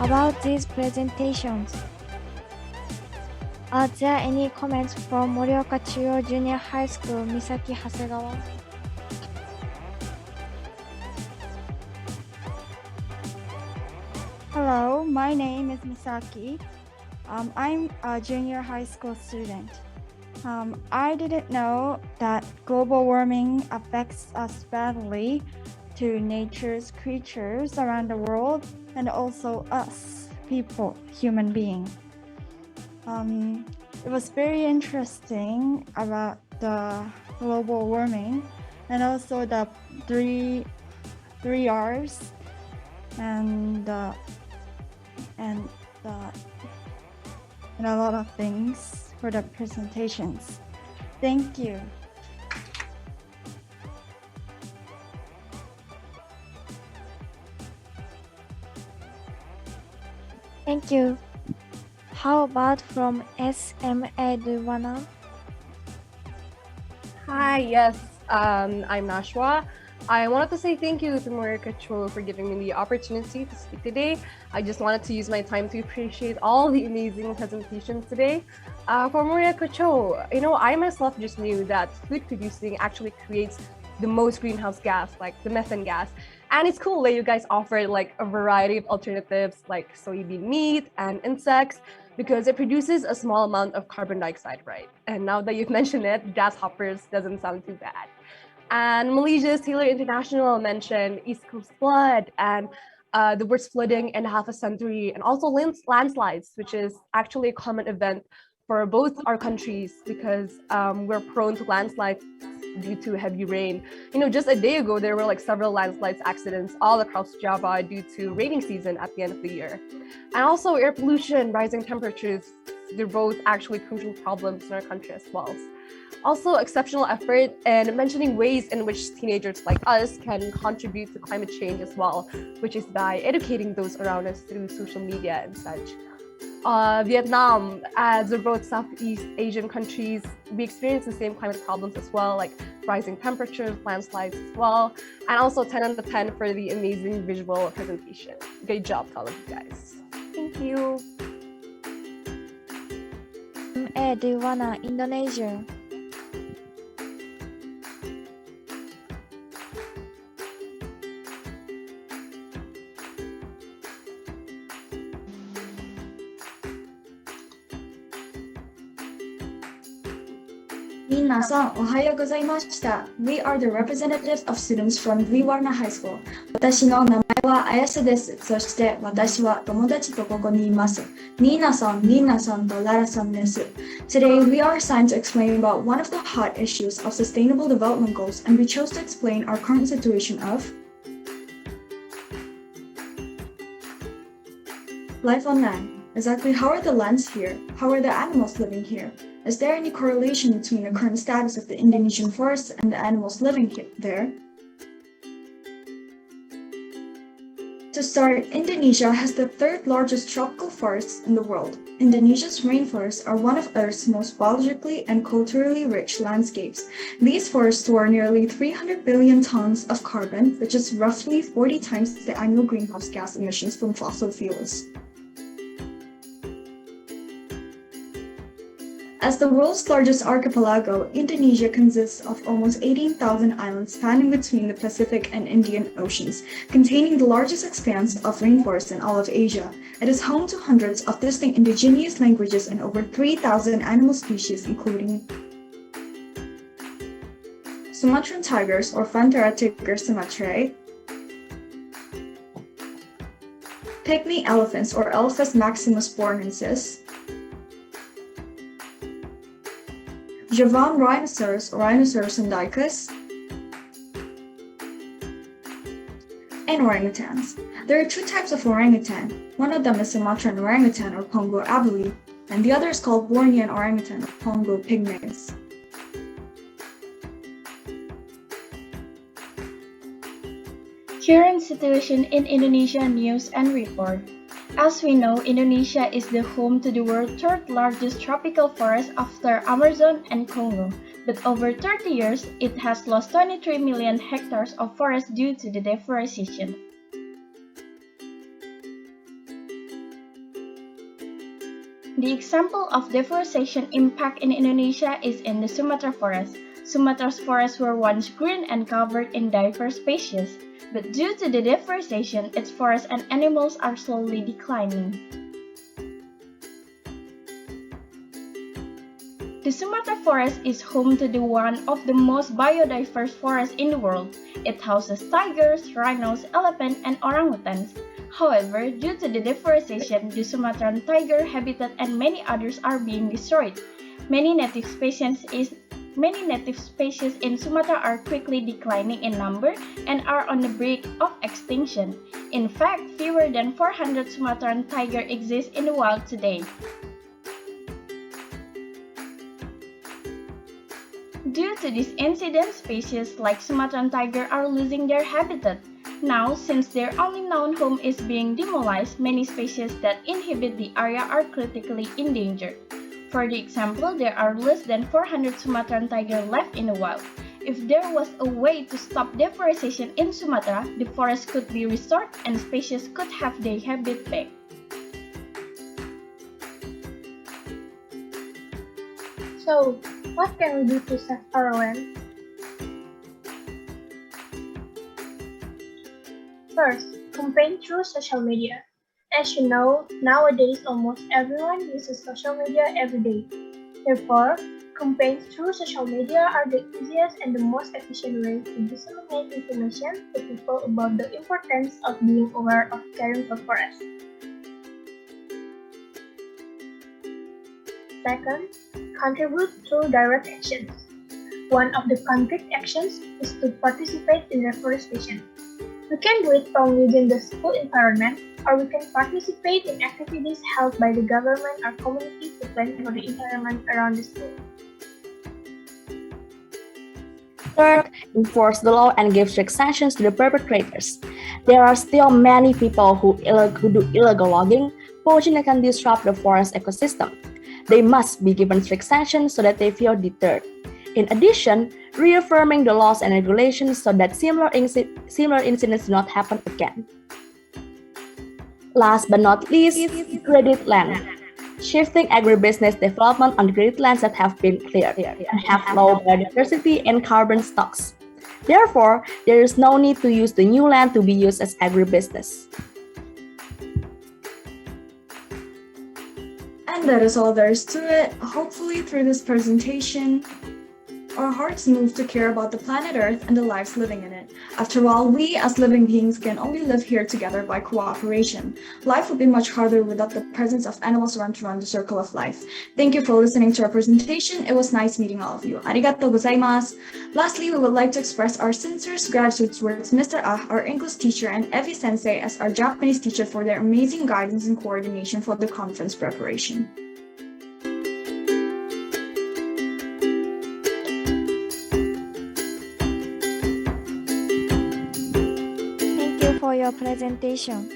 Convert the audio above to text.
about these presentations. Are there any comments from Morioka Chuo Junior High School, Misaki Hasegawa? Hello, my name is Misaki. I'm a junior high school student. I didn't know that global warming affects us badly to nature's creatures around the world and also us, people, human beings. It was very interesting about the global warming and also the three R's and a lot of things for the presentations. Thank you. Thank you. How about from SMA Dwiwarna? Hi, yes, I'm Nasywaa. I wanted to say thank you to Morioka Chuo for giving me the opportunity to speak today. I just wanted to use my time to appreciate all the amazing presentations today. For Morioka Chuo, I myself just knew that food producing actually creates the most greenhouse gas, like the methane gas. And it's cool that you guys offer like a variety of alternatives like soybean meat and insects, because it produces a small amount of carbon dioxide, right? And now that you've mentioned it, grasshoppers doesn't sound too bad. And Malaysia's Taylor International mentioned East Coast flood and the worst flooding in half a century, and also landslides, which is actually a common event for both our countries because we're prone to landslides due to heavy rain. Just a day ago, there were like several landslides accidents all across Java due to raining season at the end of the year. And also air pollution, rising temperatures, they're both actually crucial problems in our country as well. Also, exceptional effort in mentioning ways in which teenagers like us can contribute to climate change as well, which is by educating those around us through social media and such. Vietnam, as we're both Southeast Asian countries, we experience the same climate problems as well, like rising temperatures, landslides as well, and also 10 out of 10 for the amazing visual presentation. Great job to all of you guys. Thank you. SMA Dwiwarna, Indonesia. Minasan, ohayo gozaimashita. We are the representatives of students from Dwiwarna High School. 私の名前はAyashaです。そして私は友達とここにいます。NinaさんとLarasさんです。Today we are assigned to explain about one of the hot issues of Sustainable Development Goals, and we chose to explain our current situation of life on land. Exactly how are the lands here? How are the animals living here? Is there any correlation between the current status of the Indonesian forests and the animals living there? To start, Indonesia has the third largest tropical forests in the world. Indonesia's rainforests are one of Earth's most biologically and culturally rich landscapes. These forests store nearly 300 billion tons of carbon, which is roughly 40 times the annual greenhouse gas emissions from fossil fuels. As the world's largest archipelago, Indonesia consists of almost 18,000 islands spanning between the Pacific and Indian Oceans, containing the largest expanse of rainforest in all of Asia. It is home to hundreds of distinct indigenous languages and over 3,000 animal species, including Sumatran tigers or Panthera tigris sumatrae, pygmy elephants or Elephas maximus bornensis, Javan rhinoceros or Rhinoceros indicus, and orangutans. There are two types of orangutan. One of them is Sumatran orangutan or Pongo abeli, and the other is called Bornean orangutan or Pongo pygmaeus. Current situation in Indonesia news and report. As we know, Indonesia is the home to the world's third largest tropical forest after Amazon and Congo. But over 30 years, it has lost 23 million hectares of forest due to the deforestation. The example of deforestation impact in Indonesia is in the Sumatra forest. Sumatra's forests were once green and covered in diverse species, but due to the deforestation, its forests and animals are slowly declining. The Sumatra forest is home to one of the most biodiverse forests in the world. It houses tigers, rhinos, elephants, and orangutans. However, due to the deforestation, the Sumatran tiger habitat and many others are being destroyed. Many native species in Sumatra are quickly declining in number and are on the brink of extinction. In fact, fewer than 400 Sumatran tiger exist in the wild today. Due to this incident, species like Sumatran tiger are losing their habitat. Now, since their only known home is being demolished, many species that inhabit the area are critically endangered. For the example, there are less than 400 Sumatran tiger left in the wild. If there was a way to stop deforestation in Sumatra, the forest could be restored and species could have their habitat back. So, what can we do to save our land? First, campaign through social media. As you know, nowadays almost everyone uses social media every day. Therefore, campaigns through social media are the easiest and the most efficient way to disseminate information to people about the importance of being aware of caring for forests. Second, contribute through direct actions. One of the concrete actions is to participate in reforestation. We can do it from within the school environment, or we can participate in activities held by the government or community to plan for the environment around the school. Third, enforce the law and give strict sanctions to the perpetrators. There are still many people who do illegal logging, poaching, and can disrupt the forest ecosystem. They must be given strict sanctions so that they feel deterred. In addition, reaffirming the laws and regulations so that similar incidents do not happen again. Last but not least, credit land. Shifting agribusiness development on grid lands that have been cleared and have low biodiversity and carbon stocks. Therefore, there is no need to use the new land to be used as agribusiness. And that is all there is to it. Hopefully, through this presentation, our hearts move to care about the planet Earth and the lives living in it. After all, we as living beings can only live here together by cooperation. Life would be much harder without the presence of animals around to run the circle of life. Thank you for listening to our presentation. It was nice meeting all of you. Arigatou gozaimasu. Lastly, we would like to express our sincerest gratitude towards Mr. Ah, our English teacher, and Evi Sensei as our Japanese teacher for their amazing guidance and coordination for the conference preparation. For your presentation.